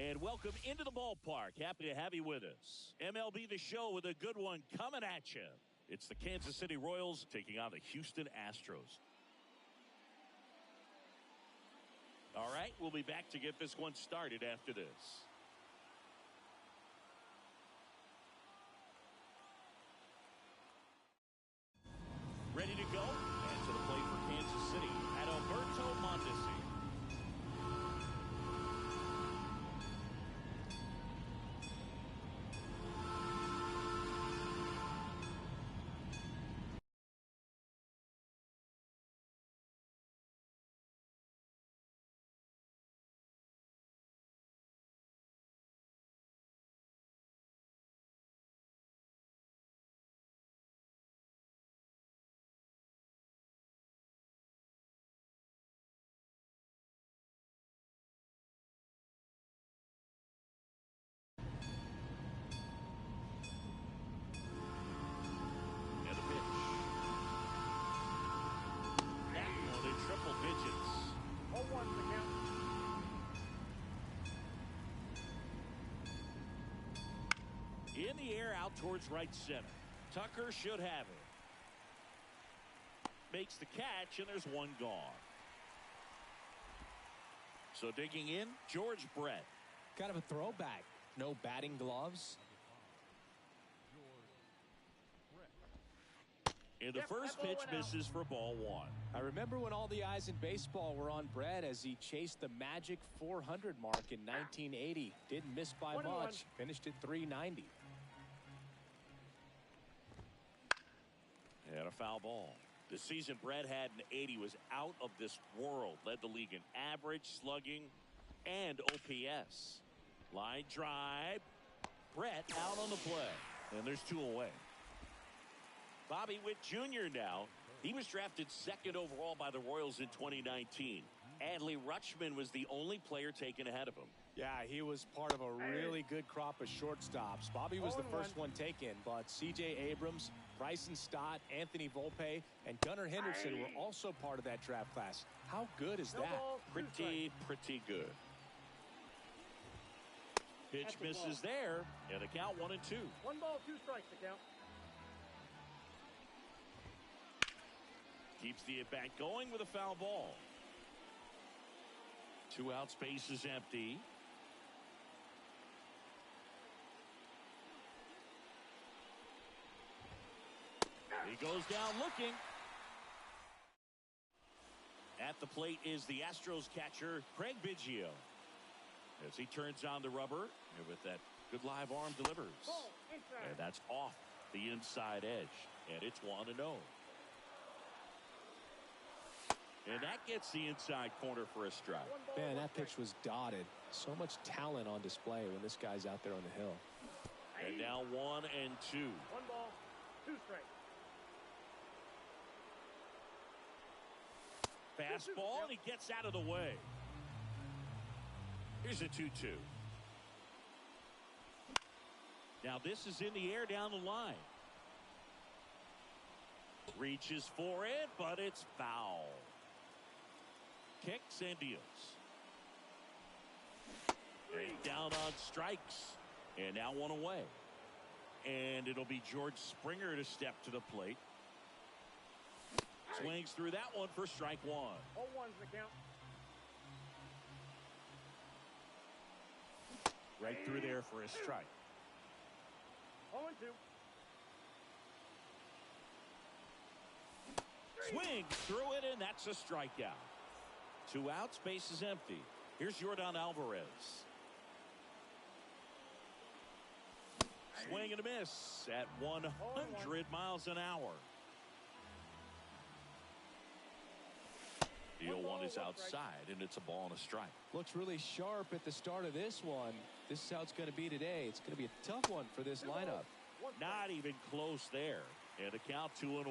And welcome into the ballpark. Happy to have you with us. MLB The Show with a good one coming at you. It's the Kansas City Royals taking on the Houston Astros. All right, we'll be back to get this one started after this. Ready to go? And to the plate for Kansas City at Alberto Mondesi. Triple digits. 0-1 the count. In the air out towards right center. Tucker should have it. Makes the catch, and there's one gone. So digging in, George Brett. Kind of a throwback. No batting gloves. And the first pitch misses for ball one. I remember when all the eyes in baseball were on Brett as he chased the magic 400 mark in 1980. Didn't miss by 21. much. Finished at 390. And a foul ball. The season Brett had in 80 was out of this world. Led the league in average, slugging, and OPS. Line drive. Brett out on the play. And there's two away. Bobby Witt Jr. now. He was drafted second overall by the Royals in 2019. Adley Rutschman was the only player taken ahead of him. Yeah, he was part of a really good crop of shortstops. Bobby was the first one taken, but C.J. Abrams, Bryson Stott, Anthony Volpe, and Gunnar Henderson were also part of that draft class. How good is that? Pretty good. Pitch misses there, and a count 1-2. 1 ball, 2 strikes to count. Keeps the at-bat going with a foul ball. 2 outs, base is empty. He goes down looking. At the plate is the Astros catcher, Craig Biggio. As he turns on the rubber, and with that good live arm delivers. And that's off the inside edge. And it's 1-0. And that gets the inside corner for a strike. Man, that pitch was dotted. So much talent on display when this guy's out there on the hill. And now 1-2. 1 ball, 2 strikes. Fastball, and he gets out of the way. Here's a 2-2. Now this is in the air down the line. Reaches for it, but it's foul. Kicks and deals. And down on strikes. And now 1 away. And it'll be George Springer to step to the plate. Swings through that one for strike 1. 0-1's the count. Right through there for a strike. 0-2. Swing through it, and that's a strikeout. 2 outs, base is empty. Here's Yordan Alvarez. Swing and a miss at 100 miles an hour. Deal 1 is outside, and it's a ball and a strike. Looks really sharp at the start of this one. This is how it's going to be today. It's going to be a tough one for this lineup. Not even close there. And a count 2-1.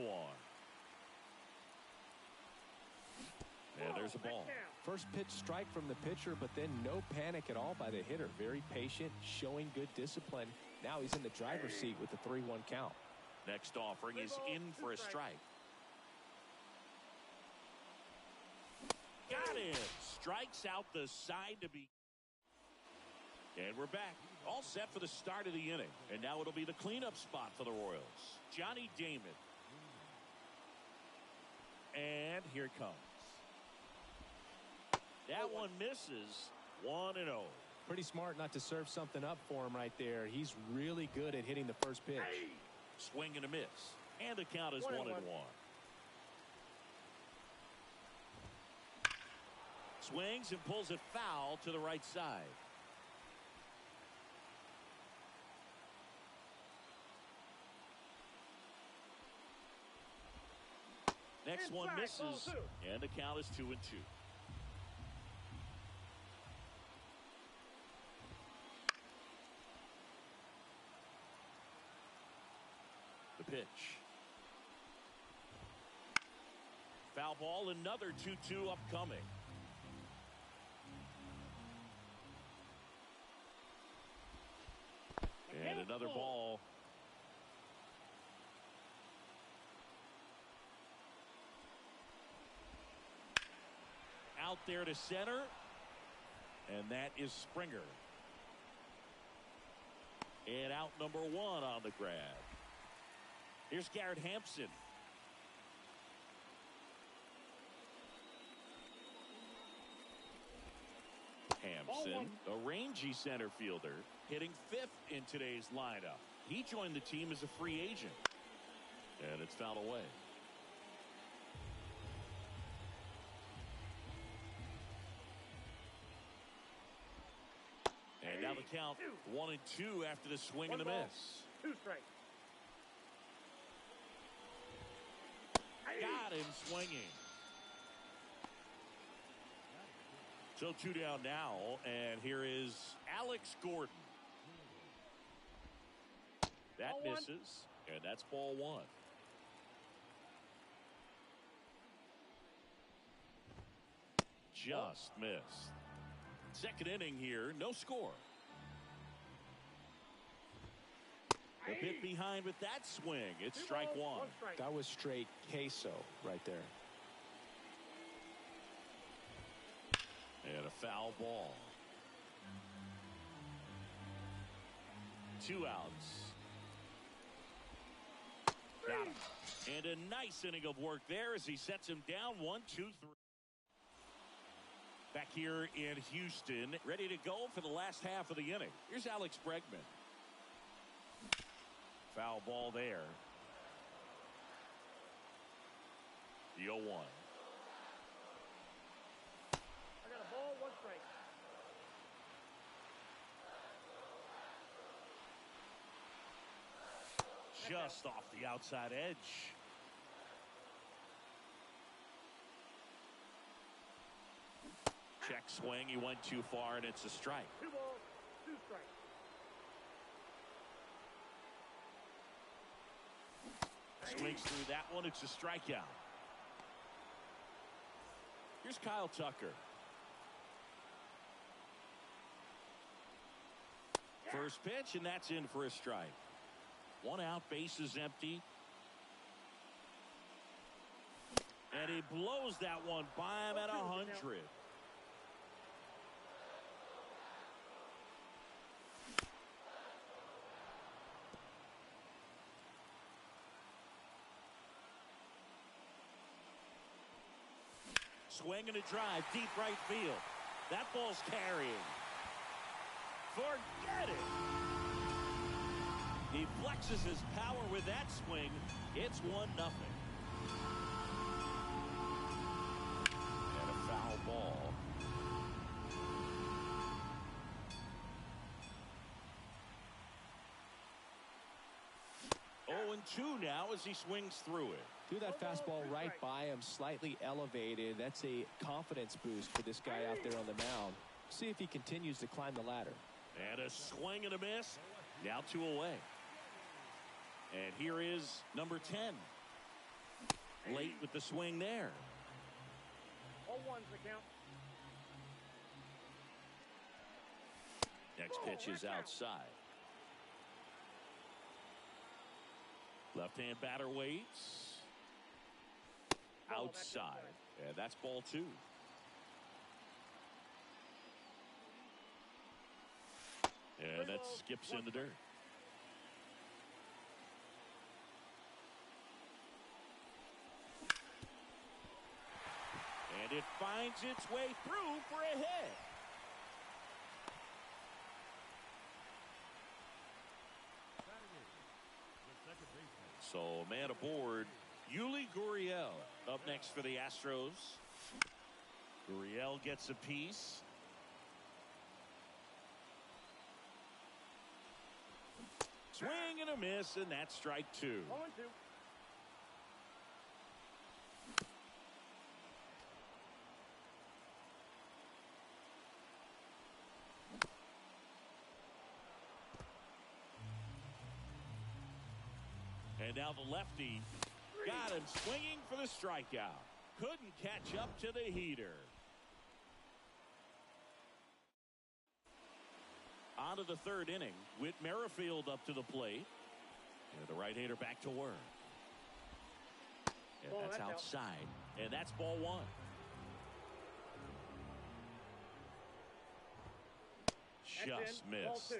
And there's a ball. First pitch strike from the pitcher, but then no panic at all by the hitter. Very patient, showing good discipline. Now he's in the driver's seat with the 3-1 count. Next offering is in for a strike. Got it. Strikes out the side to be. And we're back. All set for the start of the inning. And now it'll be the cleanup spot for the Royals. Johnny Damon. And here it comes. That one misses. 1-0. Pretty smart not to serve something up for him right there. He's really good at hitting the first pitch. Swing and a miss. And the count is 1-1. Swings and pulls it foul to the right side. Next one misses, and the count is 2-2. The pitch. Foul ball, another 2-2 upcoming. And another ball. Out there to center. And that is Springer. And out number 1 on the grab. Here's Garrett Hampson. Hampson, a rangy center fielder, hitting 5th in today's lineup. He joined the team as a free agent. And it's fouled away. And now the count 1-2 after the swing and a miss. 2 strikes. Got him swinging. So 2 down now, and here is Alex Gordon. That misses, and that's ball 1. Just missed. Second inning here, no score. A bit behind with that swing. It's strike 1. That was straight queso right there. And a foul ball. 2 outs. Got him. And a nice inning of work there as he sets him down. 1, 2, 3. Back here in Houston, ready to go for the last half of the inning. Here's Alex Bregman. Foul ball there. The 0-1. I got a ball, 1 strike. Just off the outside edge. Check swing. He went too far, and it's a strike. 2 balls, 2 strikes. Swings through that one. It's a strikeout. Here's Kyle Tucker. First pitch, and that's in for a strike. 1 out, base is empty. And he blows that one by him at 100. Swing and a drive, deep right field. That ball's carrying. Forget it. He flexes his power with that swing. It's 1-0. And a foul ball. Oh, 2 now as he swings through it. Threw that fastball right by him, slightly elevated. That's a confidence boost for this guy out there on the mound. See if he continues to climb the ladder. And a swing and a miss. Now 2 away. And here is number 10. Late with the swing there. 0-1's the count. Next pitch is outside. Left-hand batter waits. Outside. And that's ball 2. And that skips in the dirt. And it finds its way through for a hit. So man aboard, Yuli Gurriel up next for the Astros. Gurriel gets a piece. Swing and a miss, and that's strike two. 0-2. And now the lefty got him swinging for the strikeout. Couldn't catch up to the heater. On to the third inning. Whit Merrifield up to the plate. And the right-hander back to work. And that's outside. And that's ball one. Just missed.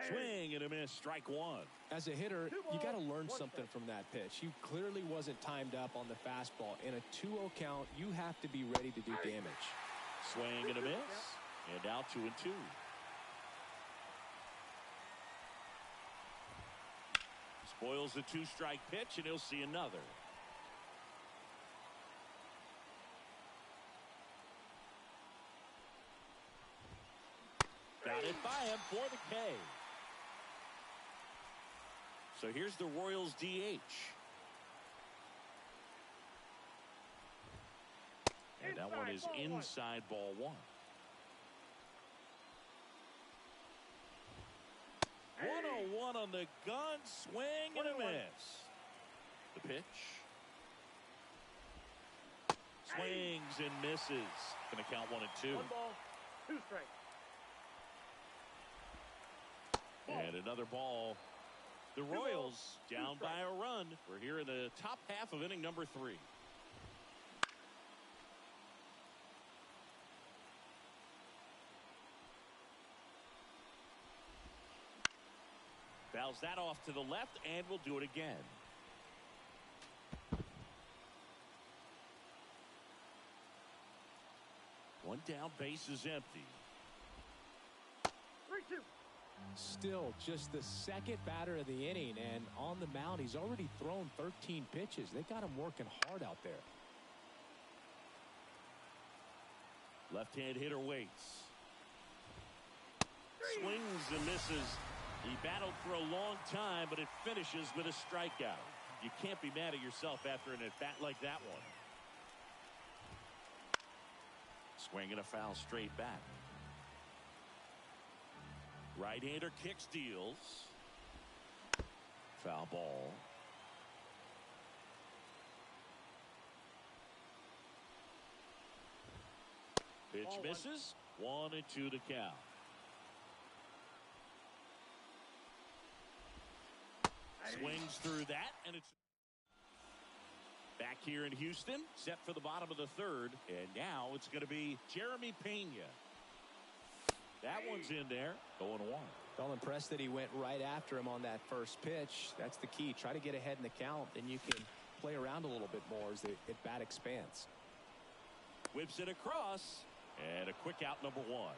Swing and a miss, strike one. As a hitter, you got to learn something from that pitch. He clearly wasn't timed up on the fastball. In a 2-0 count, you have to be ready to do damage. Swing and a miss, and now 2-2. Spoils the 2-strike pitch, and he'll see another. Got it by him for the K. So here's the Royals DH. And that one is inside ball one. 101 on the gun, swing and a miss. The pitch. Swings and misses. Going to count 1-2. 1 ball, 2 strikes. And another ball. The Royals down by a run. We're here in the top half of inning number 3. Fouls that off to the left, and we'll do it again. One down, base is empty. 3-2. Still just the second batter of the inning, and on the mound he's already thrown 13 pitches. They got him working hard out there. Left-hand hitter waits. Swings and misses. He battled for a long time, but it finishes with a strikeout. You can't be mad at yourself after an at-bat like that one. Swing and a foul straight back. Right-hander kicks, deals. Foul ball. Pitch misses. 1-2 to count. Swings through that, and it's back here in Houston, set for the bottom of the third, and now it's going to be Jeremy Pena. That one's in there, 0-1. Felt impressed that he went right after him on that first pitch. That's the key. Try to get ahead in the count, then you can play around a little bit more as the at-bat expands. Whips it across, and a quick out, number 1.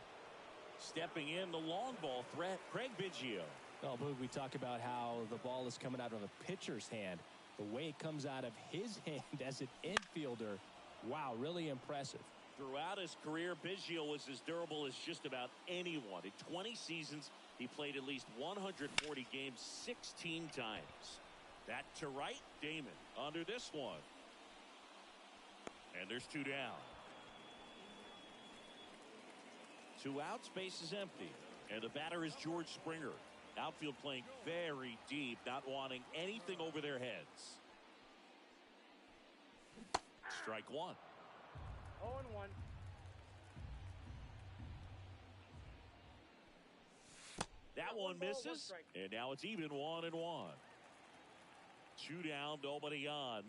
Stepping in, the long ball threat, Craig Biggio. Well, Boog, we talk about how the ball is coming out of a pitcher's hand. The way it comes out of his hand as an infielder, wow, really impressive. Throughout his career, Biggio was as durable as just about anyone. In 20 seasons, he played at least 140 games 16 times. That to right, Damon under this one. And there's 2 down. 2 outs, base is empty. And the batter is George Springer. Outfield playing very deep, not wanting anything over their heads. Strike 1. 0-1. That one misses, and now it's even 1-1. 2 down, nobody on.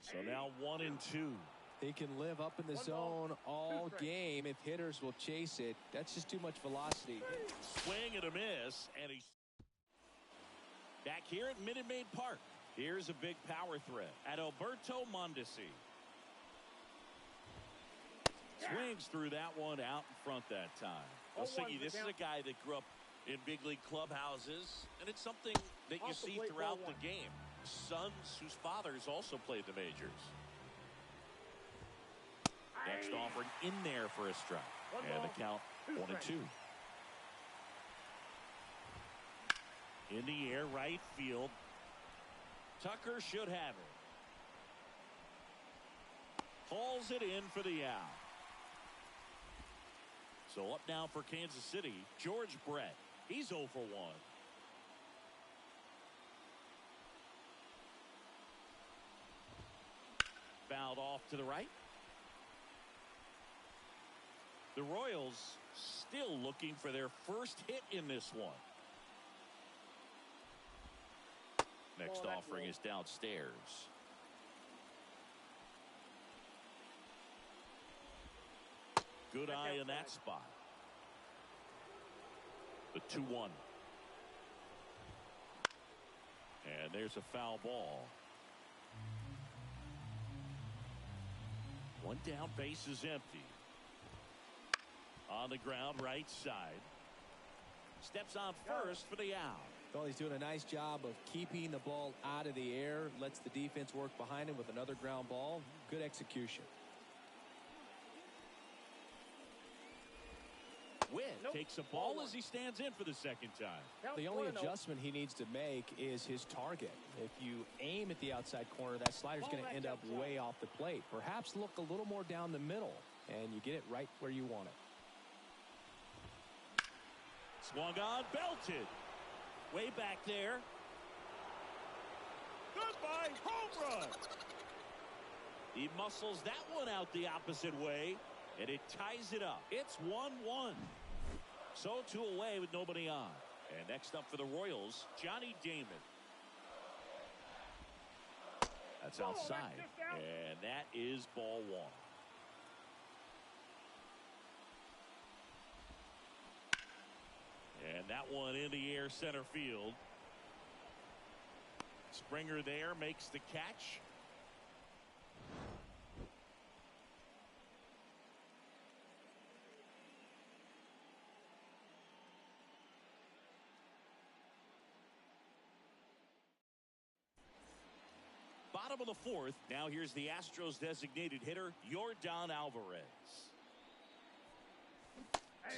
So now 1-2. He can live up in the zone all game if hitters will chase it. That's just too much velocity. Swing and a miss, and he's back here at Minute Maid Park. Here's a big power threat at Alberto Mondesi. Swings through that one out in front that time. Well, Siggy, this is a guy that grew up in big league clubhouses, and it's something that you see throughout the game. Sons whose fathers also played the majors. Next offering in there for a strike. And the count 1-2. In the air, right field. Tucker should have it. Calls it in for the out. So up now for Kansas City, George Brett. He's 0 for 1. Fouled off to the right. The Royals still looking for their first hit in this one. Next offering is downstairs. Good eye in that spot. The 2-1. And there's a foul ball. One down, base is empty. On the ground, right side. Steps on first for the out. Well, he's doing a nice job of keeping the ball out of the air. Lets the defense work behind him with another ground ball. Good execution. Witt takes a ball as he stands in for the second time. The only adjustment he needs to make is his target. If you aim at the outside corner, that slider's going to end up way off the plate. Perhaps look a little more down the middle, and you get it right where you want it. Swung on, belted. Way back there. Goodbye, home run. He muscles that one out the opposite way, and it ties it up. It's 1-1. So 2 away with nobody on. And next up for the Royals, Johnny Damon. That's outside. And that is ball 1. And that one in the air center field. Springer there makes the catch. Bottom of the 4th. Now here's the Astros designated hitter, Yordan Alvarez.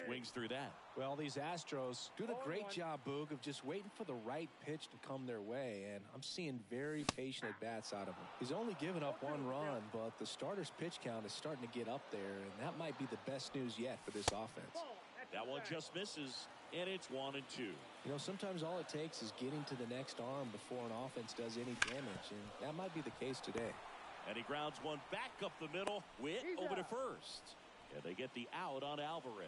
Swings through that. Well, these Astros doing a great job, Boog, of just waiting for the right pitch to come their way, and I'm seeing very patient at-bats out of him. He's only given up 1 run, but the starter's pitch count is starting to get up there, and that might be the best news yet for this offense. That one just misses, and it's 1-2. You know, sometimes all it takes is getting to the next arm before an offense does any damage, and that might be the case today. And he grounds one back up the middle. Witt over to first. And they get the out on Alvarez.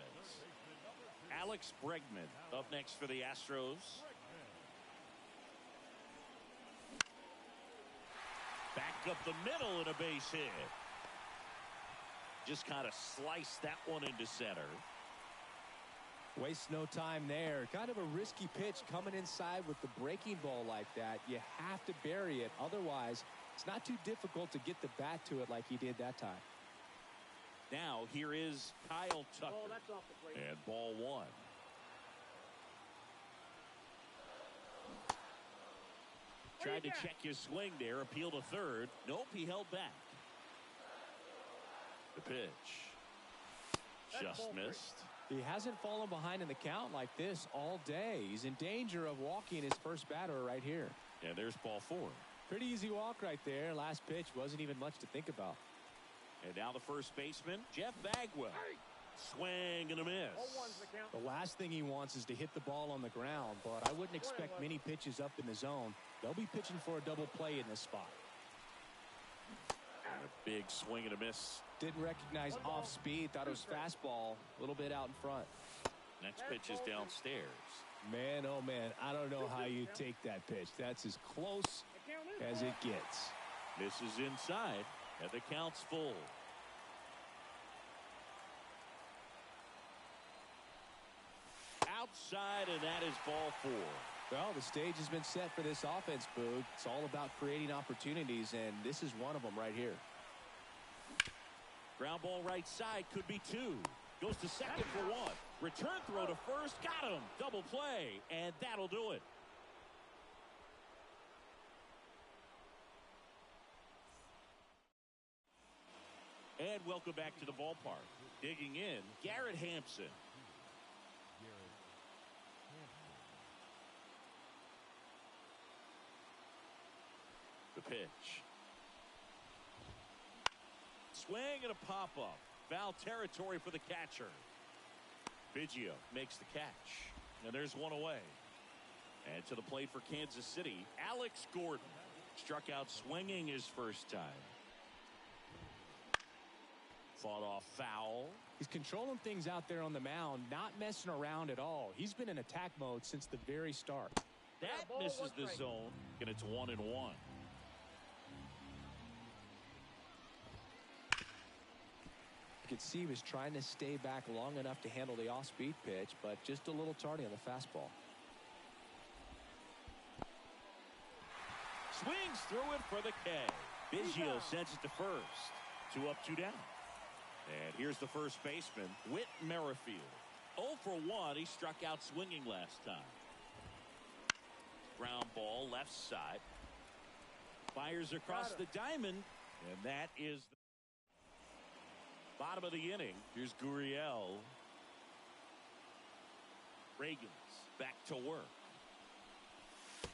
Alex Bregman up next for the Astros. Back up the middle and a base hit. Just kind of sliced that one into center. Waste no time there. Kind of a risky pitch coming inside with the breaking ball like that. You have to bury it. Otherwise, it's not too difficult to get the bat to it like he did that time. Now here is Kyle Tucker. Oh, that's off the plate. And ball 1. Tried to check his swing there. Appeal to third. Nope, he held back. The pitch. Just missed. He hasn't fallen behind in the count like this all day. He's in danger of walking his first batter right here. And there's ball 4. Pretty easy walk right there. Last pitch wasn't even much to think about. And now the first baseman, Jeff Bagwell. Swing and a miss. The last thing he wants is to hit the ball on the ground, but I wouldn't expect many pitches up in the zone. They'll be pitching for a double play in this spot. And a big swing and a miss. Didn't recognize off speed. Thought it was fastball. A little bit out in front. Next pitch is downstairs. Man, oh man, I don't know how you take that pitch. That's as close as it gets. Misses inside, and the count's full. outside, and that is ball 4. Well, the stage has been set for this offense, Boog. It's all about creating opportunities, and this is one of them right here. Ground ball right side, could be 2. Goes to second for 1. Return throw to first, got him. Double play, and that'll do it. And welcome back to the ballpark. Digging in, Garrett Hampson. The pitch. Swing and a pop-up. Foul territory for the catcher. Biggio makes the catch. And there's one away. And to the plate for Kansas City, Alex Gordon. Struck out swinging his first time. Fought off foul. He's controlling things out there on the mound, not messing around at all. He's been in attack mode since the very start. That misses the zone, and it's 1-1. You could see he was trying to stay back long enough to handle the off-speed pitch, but just a little tardy on the fastball. Swings through it for the K. Biggio sends it to first. 2 up, 2 down. And here's the first baseman, Whit Merrifield. 0 for 1. He struck out swinging last time. Ground ball left side. Fires across the diamond. And that is the bottom of the inning. Here's Gurriel. Reagans back to work.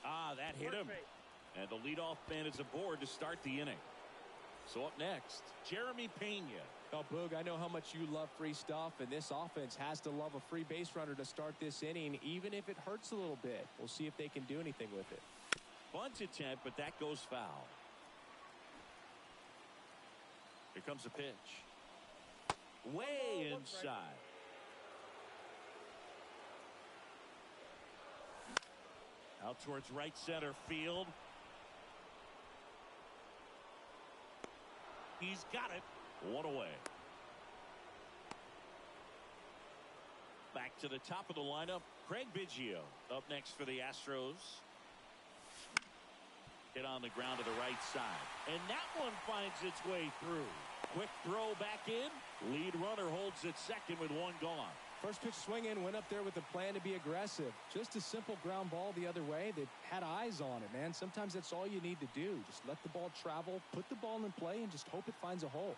That hit him. And the leadoff man is aboard to start the inning. So up next, Jeremy Pena. Oh, Boog, I know how much you love free stuff, and this offense has to love a free base runner to start this inning, even if it hurts a little bit. We'll see if they can do anything with it. Bunt attempt, but that goes foul. Here comes the pitch. Way inside. Out towards right center field. He's got it. 1 away. Back to the top of the lineup, Craig Biggio up next for the Astros. Hit on the ground to the right side. And that one finds its way through. Quick throw back in. Lead runner holds it second with 1 gone. First pitch swing in, went up there with a plan to be aggressive. Just a simple ground ball the other way that had eyes on it, man. Sometimes that's all you need to do. Just let the ball travel, put the ball in play, and just hope it finds a hole.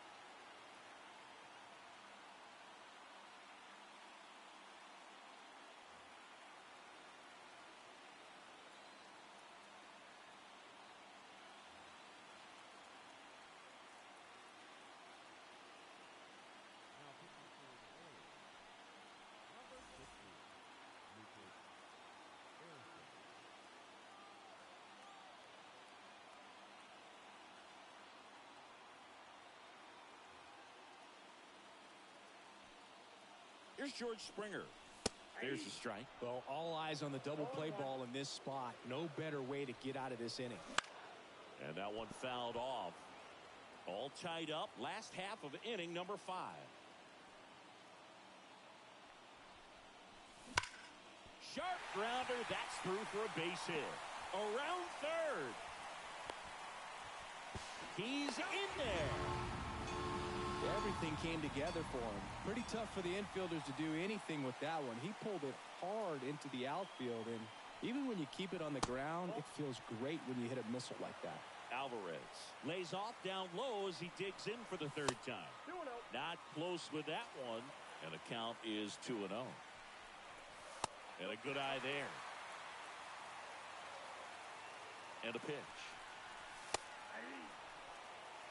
Here's George Springer. There's the strike. Well, all eyes on the double play ball in this spot. No better way to get out of this inning. And that one fouled off. All tied up. Last half of inning number 5. Sharp grounder. That's through for a base hit. Around third. He's in there. Everything came together for him. Pretty tough for the infielders to do anything with that one. He pulled it hard into the outfield, and even when you keep it on the ground, it feels great when you hit a missile like that. Alvarez lays off down low as he digs in for the 3rd time. 2-0. Not close with that one, and the count is 2-0. And a good eye there. And a pitch.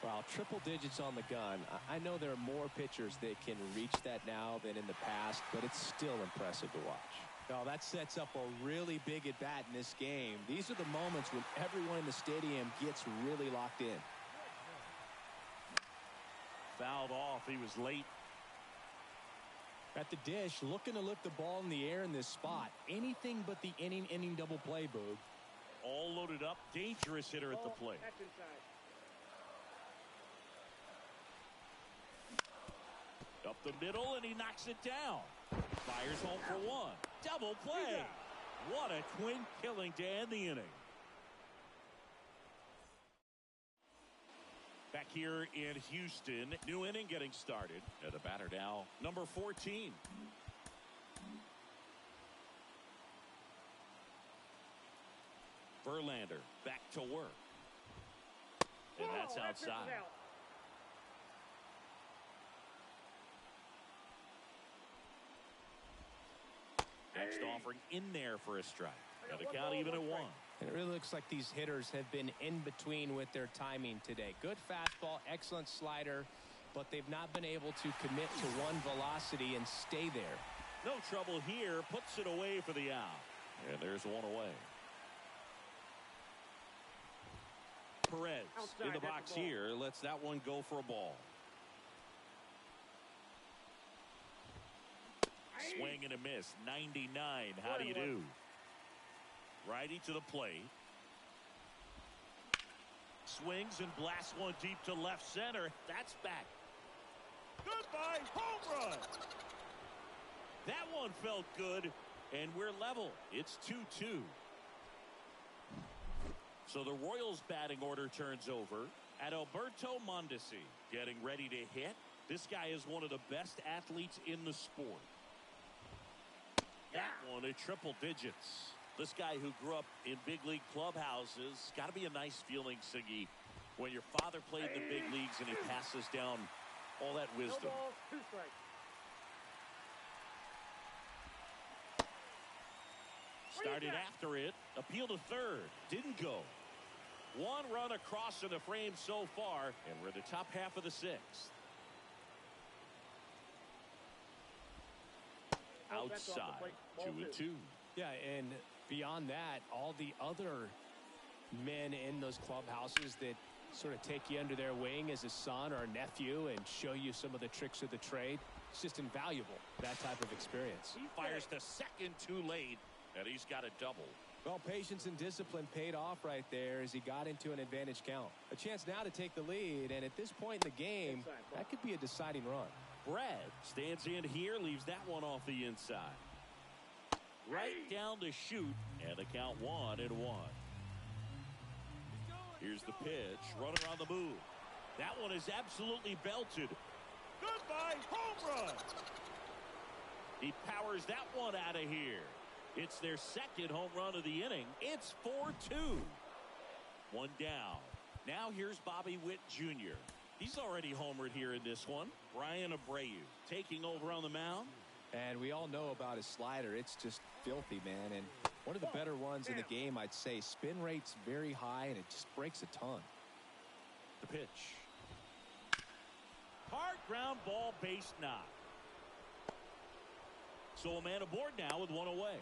Wow, triple digits on the gun. I know there are more pitchers that can reach that now than in the past, but it's still impressive to watch. Oh, that sets up a really big at-bat in this game. These are the moments when everyone in the stadium gets really locked in. Fouled off. He was late. At the dish, looking to lift the ball in the air in this spot. Anything but the inning double play, Boog. All loaded up. Dangerous hitter at the plate. That's inside. Up the middle, and he knocks it down. Fires home for one. Double play. What a twin killing to end the inning. Back here in Houston, new inning getting started. The batter now, number 14. Verlander back to work. And that's outside. Next offering in there for a strike. And the count even at 1. And it really looks like these hitters have been in between with their timing today. Good fastball, excellent slider, but they've not been able to commit to one velocity and stay there. No trouble here. Puts it away for the out. And there's one away. Perez in the box here. Lets that one go for a ball. Swing and a miss. 99. How do you do? Righty to the plate. Swings and blasts one deep to left center. That's back. Goodbye. Home run. That one felt good. And we're level. It's 2-2. So the Royals batting order turns over. Adalberto Mondesi getting ready to hit. This guy is one of the best athletes in the sport. That one at triple digits. This guy who grew up in big league clubhouses. Got to be a nice feeling, Siggy, when your father played in the big leagues and he passes down all that wisdom. No ball, 2 strikes. Started after it. Appeal to third. Didn't go. One run across in the frame so far, and we're in the top half of the 6th. Outside. 2-2. Yeah, and beyond that, all the other men in those clubhouses that sort of take you under their wing as a son or a nephew and show you some of the tricks of the trade. It's just invaluable, that type of experience. He fires the second too late, and he's got a double. Well, patience and discipline paid off right there as he got into an advantage count. A chance now to take the lead, and at this point in the game, that could be a deciding run. Brad stands in here, leaves that one off the inside. Right down to shoot, and the count 1-1. Here's the pitch, runner on the move. That one is absolutely belted. Goodbye, home run. He powers that one out of here. It's their second home run of the inning. It's 4-2. One down. Now here's Bobby Witt Jr. He's already homered here in this one. Brian Abreu taking over on the mound. And we all know about his slider. It's just filthy, man. And one of the better ones in the game, I'd say. Spin rate's very high, and it just breaks a ton. The pitch. Hard ground ball, base knock. So a man aboard now with one away.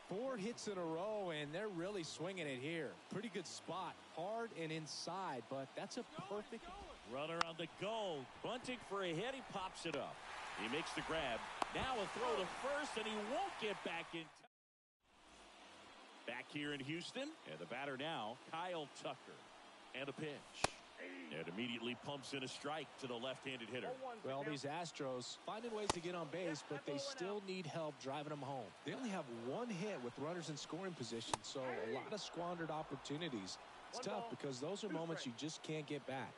4 hits in a row, and they're really swinging it here. Pretty good spot. Hard and inside, but that's a perfect... Runner on the go. Bunting for a hit. He pops it up. He makes the grab. Now a throw to first, and he won't get back in time. Back here in Houston, and the batter now, Kyle Tucker. And a pitch. And immediately pumps in a strike to the left-handed hitter. Well, these Astros finding ways to get on base, but they still need help driving them home. They only have 1 hit with runners in scoring position, so a lot of squandered opportunities. It's tough because those are moments you just can't get back.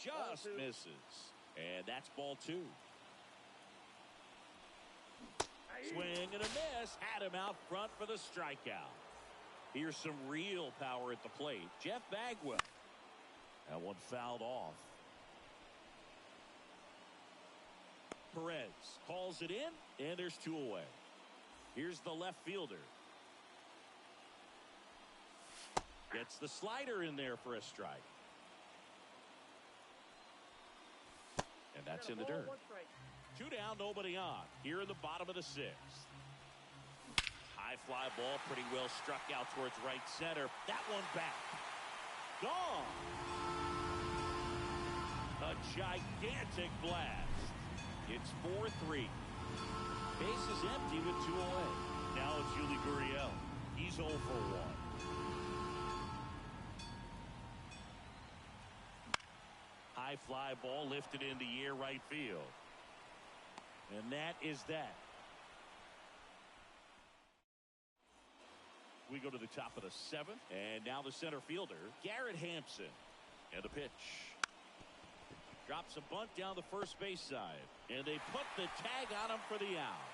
Just misses. And that's ball 2. Swing and a miss. Had him out front for the strikeout. Here's some real power at the plate. Jeff Bagwell. That one fouled off. Perez calls it in, and there's 2 away. Here's the left fielder. Gets the slider in there for a strike. And that's in the dirt. 2 down, nobody on. Here in the bottom of the 6th. High fly ball, pretty well struck out towards right center. That one back. Gone. A gigantic blast. It's 4-3. Base is empty with 2 away. Now it's Yuli Gurriel. He's 0 for 1. High fly ball lifted in the air right field. And that is that. We go to the top of the 7th. And now the center fielder, Garrett Hampson. And the pitch. Drops a bunt down the first base side. And they put the tag on him for the out.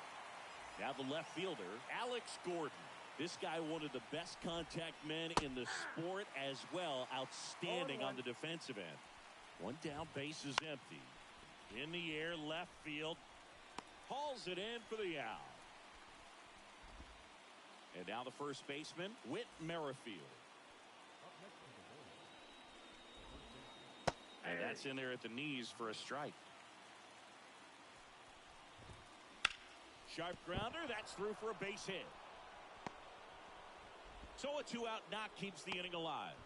Now the left fielder, Alex Gordon. This guy one of the best contact men in the sport as well. Outstanding on the defensive end. One down, base is empty. In the air, left field. Hauls it in for the out. And now the first baseman, Whit Merrifield. And that's in there at the knees for a strike. Sharp grounder, that's through for a base hit. So a 2-out knock keeps the inning alive.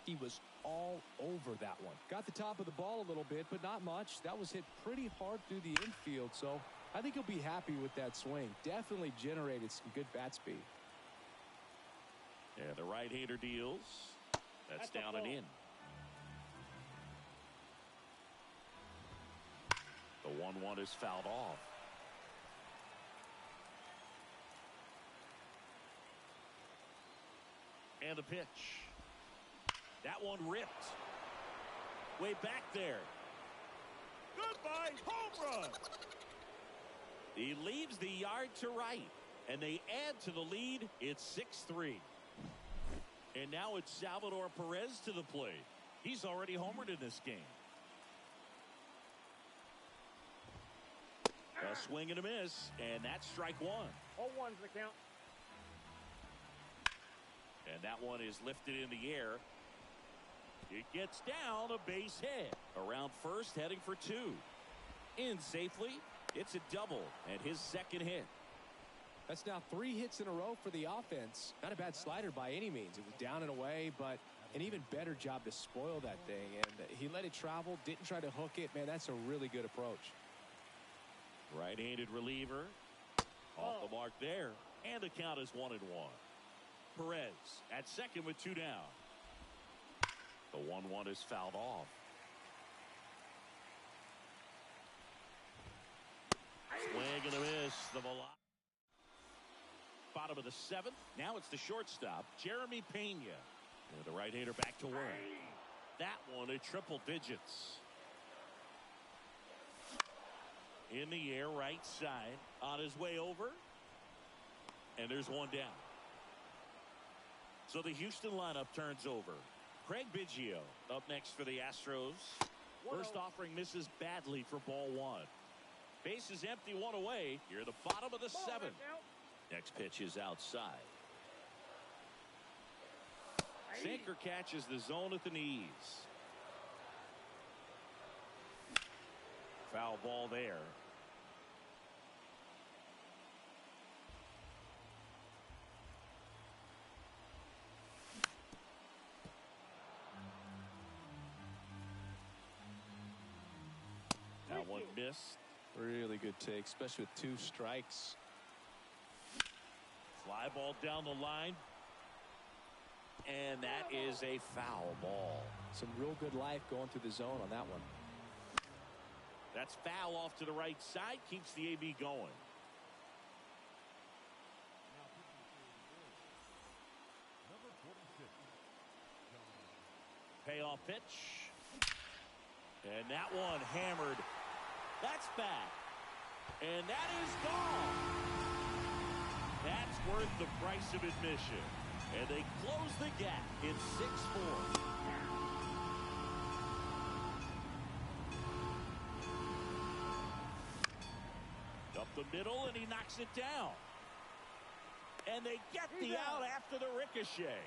He was all over that one. Got the top of the ball a little bit, but not much. That was hit pretty hard through the infield, so I think he'll be happy with that swing. Definitely generated some good bat speed. Yeah, the right-hander deals. That's down and in. The 1-1 is fouled off. And the pitch. That one ripped. Way back there. Goodbye, home run. He leaves the yard to right. And they add to the lead. It's 6-3. And now it's Salvador Perez to the plate. He's already homered in this game. A swing and a miss. And that's strike 1. 0-1's the count. And that one is lifted in the air. It gets down, a base hit. Around first, heading for 2. In safely. It's a double and his second hit. That's now 3 hits in a row for the offense. Not a bad slider by any means. It was down and away, but an even better job to spoil that thing. And he let it travel, didn't try to hook it. Man, that's a really good approach. Right-handed reliever. Off the mark there. And the count is 1-1. Perez at second with 2 down. The 1-1 is fouled off. Swing and a miss. The bottom of the 7th. Now it's the shortstop, Jeremy Pena. And the right-hander back to work. That one at triple digits. In the air, right side. On his way over. And there's 1 down. So the Houston lineup turns over. Craig Biggio up next for the Astros. First offering misses badly for ball 1. Base is empty, 1 away. Here at the bottom of the 7th. Next pitch is outside. Sinker catches the zone at the knees. Foul ball there. That one missed. Really good take, especially with 2 strikes. Fly ball down the line. And that is a foul ball. Some real good life going through the zone on that one. That's foul off to the right side. Keeps the AB going. Payoff pitch. And that one hammered. That's back. And that is gone. That's worth the price of admission. And they close the gap. It's 6-4. Up the middle, and he knocks it down. And they get the out after the ricochet.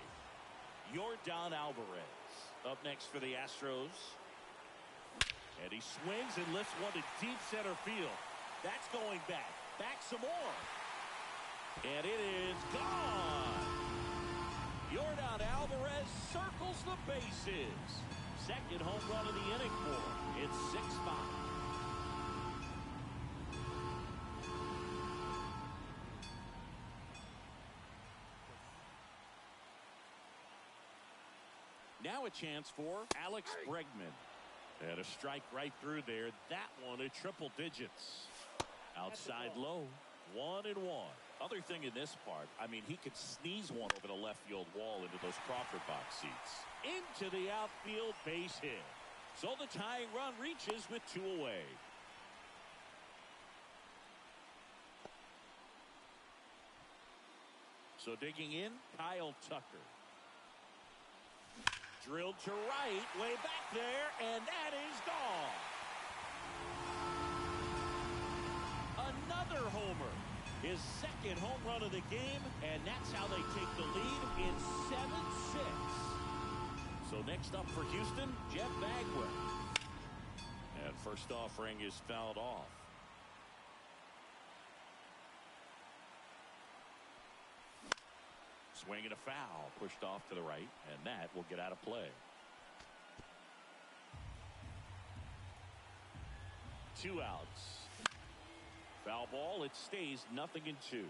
Yordan Alvarez up next for the Astros. And he swings and lifts one to deep center field. That's going back. Back some more. And it is gone. Yordan Alvarez circles the bases. Second home run of the inning for him. It's 6-5. Now a chance for Alex Bregman. And a strike right through there. That one at triple digits. Outside low. 1-1. Other thing in this part, I mean, he could sneeze one over the left field wall into those Crawford box seats. Into the outfield, base hit. So the tying run reaches with 2 away. So digging in, Kyle Tucker. Drilled to right, way back there, and that is gone. Another homer. His second home run of the game, and that's how they take the lead in 7-6. So next up for Houston, Jeff Bagwell. And first offering is fouled off. Swing and a foul, pushed off to the right, and that will get out of play. 2 outs. Foul ball, it stays 0-2.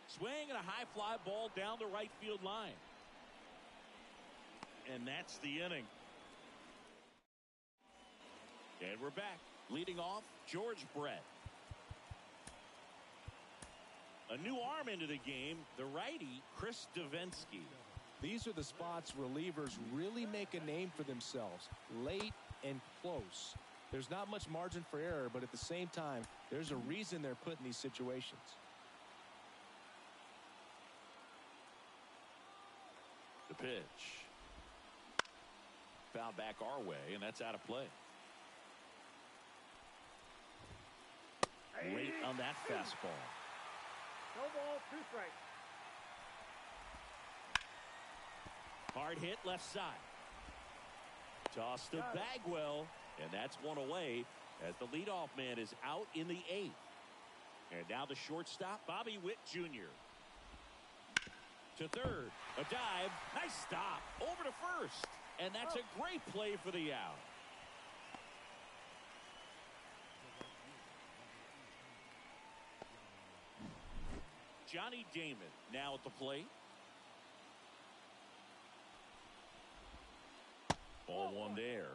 Swing and a high fly ball down the right field line. And that's the inning. And we're back. Leading off, George Brett. A new arm into the game, the righty, Chris Davinsky. These are the spots relievers really make a name for themselves. Late and close. There's not much margin for error, but at the same time, there's a reason they're put in these situations. The pitch. Fouled back our way, and that's out of play. Late on that fastball. No ball, 2 strikes. Hard hit left side. Toss to Bagwell, and that's 1 away as the leadoff man is out in the 8th. And now the shortstop, Bobby Witt Jr. To third, a dive, nice stop, over to first, and that's a great play for the out. Johnny Damon now at the plate. Ball 1 there.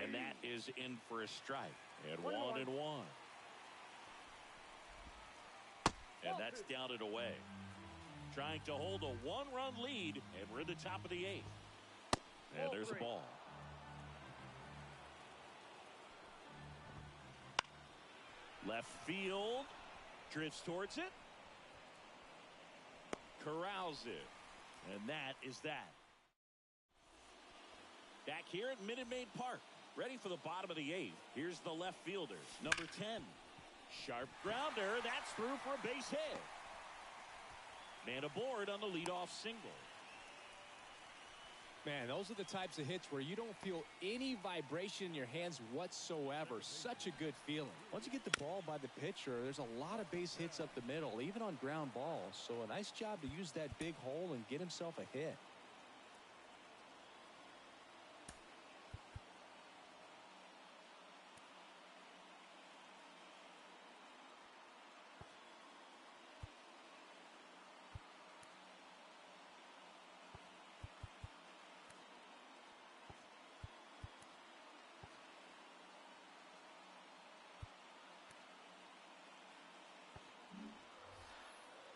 And that is in for a strike. And 1-1. And that's down and away. Trying to hold a 1-run lead, and we're in the top of the 8th. And there's a ball. Left field. Drifts towards it. Corrals it. And that is that. Back here at Minute Maid Park. Ready for the bottom of the 8th. Here's the left fielder, number 10. Sharp grounder. That's through for a base hit. Man aboard on the leadoff single. Man, those are the types of hits where you don't feel any vibration in your hands whatsoever. Such a good feeling. Once you get the ball by the pitcher, there's a lot of base hits up the middle, even on ground balls. So a nice job to use that big hole and get himself a hit.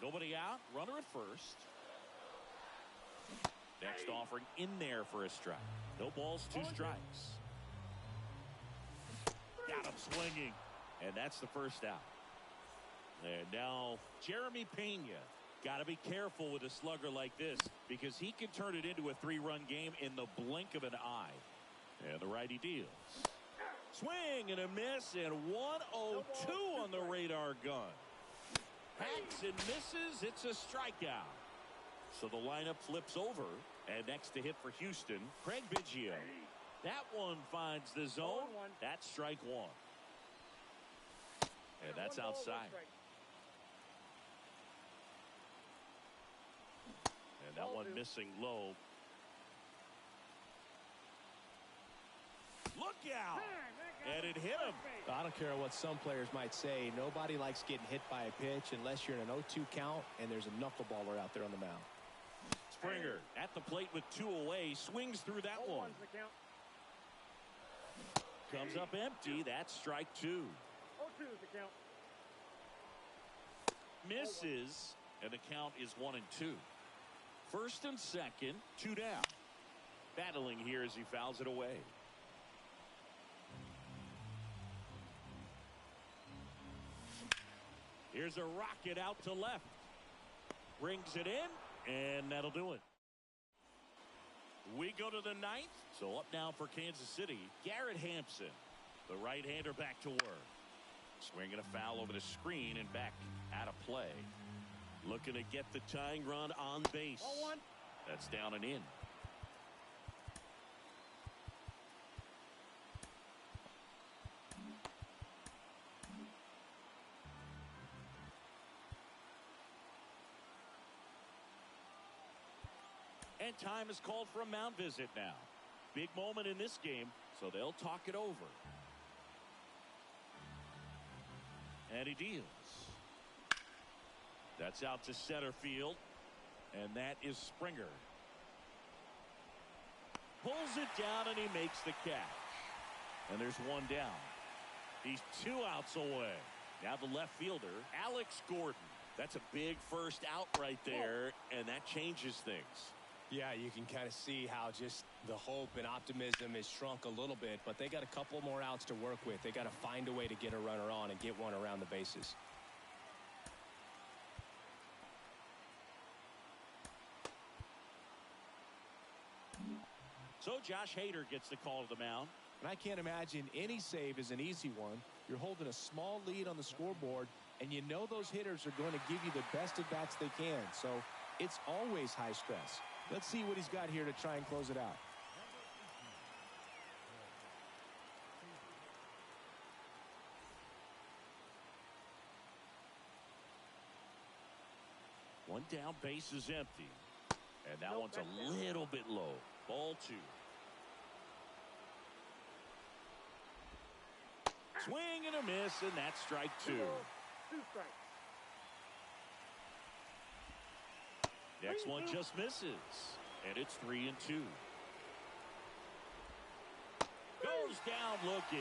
Nobody out, runner at first. Next offering in there for a strike. No balls, 2 strikes. Got him swinging, and that's the first out. And now Jeremy Pena. Got to be careful with a slugger like this because he can turn it into a 3-run game in the blink of an eye. And the righty deals. Swing and a miss, and 1-0-2 on the radar gun. Hacks and misses. It's a strikeout. So the lineup flips over. And next to hit for Houston, Craig Biggio. That one finds the zone. That's strike 1. And that's outside. And that one missing low. Look out! And it hit him. I don't care what some players might say. Nobody likes getting hit by a pitch unless you're in an 0-2 count and there's a knuckleballer out there on the mound. Springer at the plate with 2 away. Swings through that one. Comes up empty. That's strike 2. 0-2 is the count. Misses. And the count is 1-2. First and second, 2 down. Battling here as he fouls it away. Here's a rocket out to left. Brings it in, and that'll do it. We go to the 9th. So up now for Kansas City, Garrett Hampson. The right-hander back to work. Swinging a foul over the screen and back out of play. Looking to get the tying run on base. 0-1. That's down and in. And time is called for a mound visit now. Big moment in this game, so they'll talk it over. And he deals. That's out to center field. And that is Springer. Pulls it down and he makes the catch. And there's one down. He's 2 outs away. Now the left fielder, Alex Gordon. That's a big first out right there, and that changes things. Yeah, you can kind of see how just the hope and optimism is shrunk a little bit, but they got a couple more outs to work with. They got to find a way to get a runner on and get one around the bases. So Josh Hader gets the call to the mound. And I can't imagine any save is an easy one. You're holding a small lead on the scoreboard, and you know those hitters are going to give you the best at-bats they can. So it's always high stress. Let's see what he's got here to try and close it out. One down, base is empty. And that one's a little bit low. Ball 2. Swing and a miss, and that's strike 2. 2 strikes. Next one just misses. And it's 3-2. Goes down looking.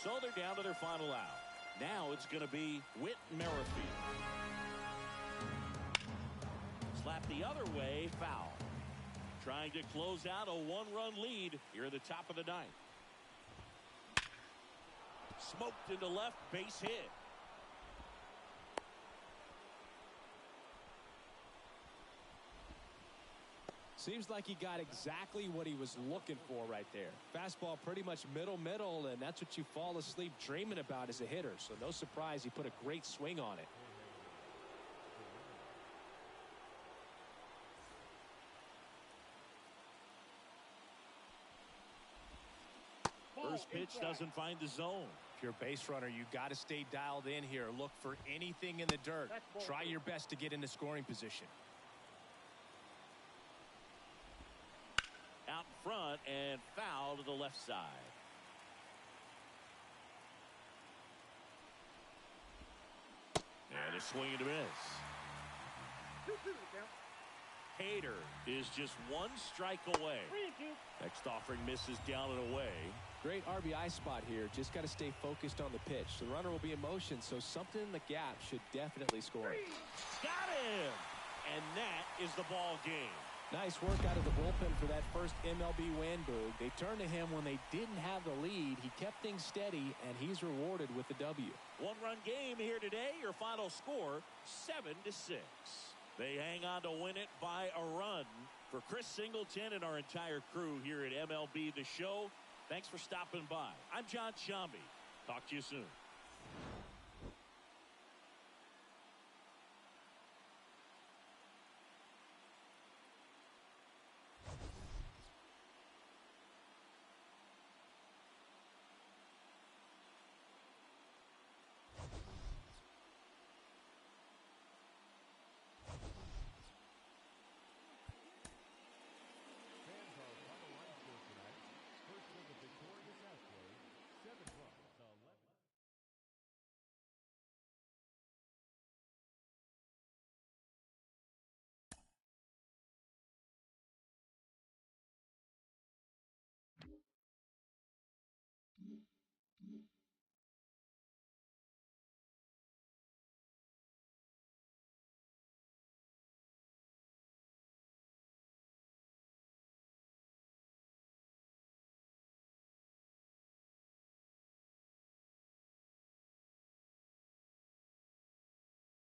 So they're down to their final out. Now it's going to be Whit Merrifield. Slap the other way, foul. Trying to close out a 1-run lead here at the top of the 9th. Smoked into left, base hit. Seems like he got exactly what he was looking for right there. Fastball pretty much middle, and that's what you fall asleep dreaming about as a hitter. So no surprise he put a great swing on it. First pitch doesn't find the zone. If you're a base runner, you got to stay dialed in here. Look for anything in the dirt. Try your best to get into scoring position. Out in front and foul to the left side. And a swing and a miss. 2-2 the count. Hader is just 1 strike away. 3-2. Next offering misses down and away. Great RBI spot here. Just got to stay focused on the pitch. The runner will be in motion, so something in the gap should definitely score it. Got him! And that is the ball game. Nice work out of the bullpen for that first MLB win, Boog. They turned to him when they didn't have the lead. He kept things steady, and he's rewarded with the W. 1-run game here today. Your final score, 7-6. They hang on to win it by a run. For Chris Singleton and our entire crew here at MLB The Show, thanks for stopping by. I'm John Shambi. Talk to you soon.